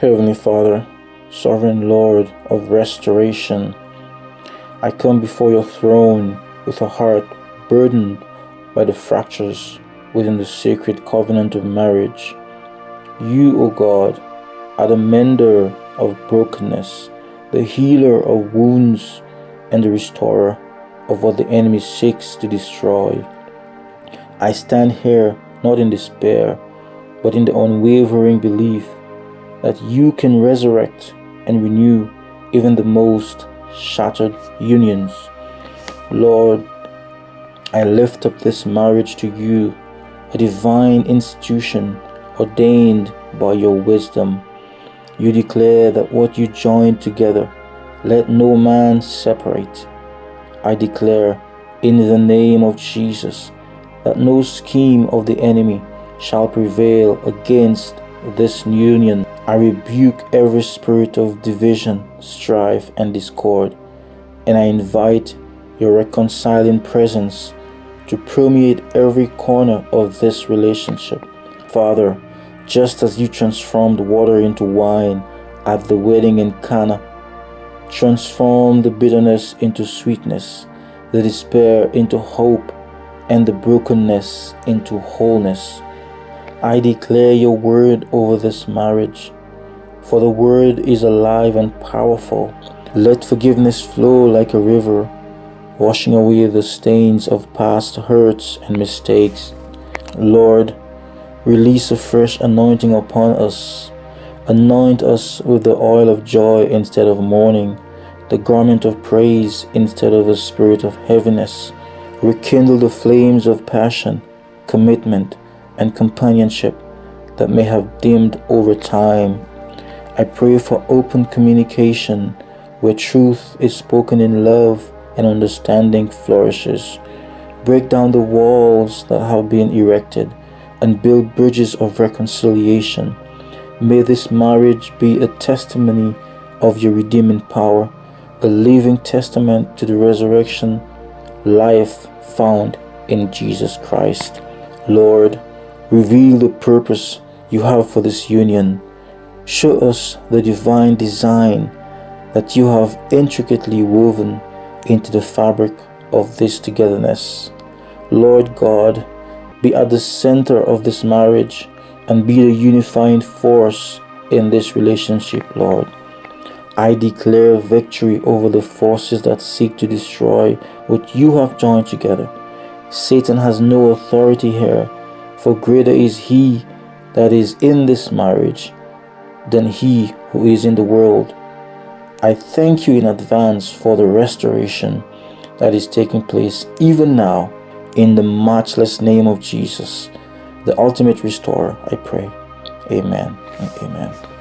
Heavenly Father, Sovereign Lord of restoration, I come before your throne with a heart burdened by the fractures within the sacred covenant of marriage. You, O God, are the mender of brokenness, the healer of wounds, and the restorer of what the enemy seeks to destroy. I stand here not in despair, but in the unwavering belief that you can resurrect and renew even the most shattered unions. Lord, I lift up this marriage to you, a divine institution ordained by your wisdom. You declare that what you joined together, let no man separate. I declare in the name of Jesus that no scheme of the enemy shall prevail against this union. I rebuke every spirit of division, strife, and discord, and I invite your reconciling presence to permeate every corner of this relationship. Father, just as you transformed water into wine at the wedding in Cana, transform the bitterness into sweetness, the despair into hope, and the brokenness into wholeness. I declare your word over this marriage, for the word is alive and powerful. Let forgiveness flow like a river, washing away the stains of past hurts and mistakes. Lord, release a fresh anointing upon us. Anoint us with the oil of joy instead of mourning, the garment of praise instead of a spirit of heaviness. Rekindle the flames of passion, commitment, and companionship that may have dimmed over time. I pray for open communication where truth is spoken in love and understanding flourishes. Break down the walls that have been erected and build bridges of reconciliation. May this marriage be a testimony of your redeeming power, a living testament to the resurrection life found in Jesus Christ. Lord, reveal the purpose you have for this union. Show us the divine design that you have intricately woven into the fabric of this togetherness. Lord God, be at the center of this marriage and be the unifying force in this relationship, Lord. I declare victory over the forces that seek to destroy what you have joined together. Satan has no authority here, for greater is he that is in this marriage than he who is in the world. I thank you in advance for the restoration that is taking place even now, in the matchless name of Jesus, the ultimate restorer, I pray. Amen and amen.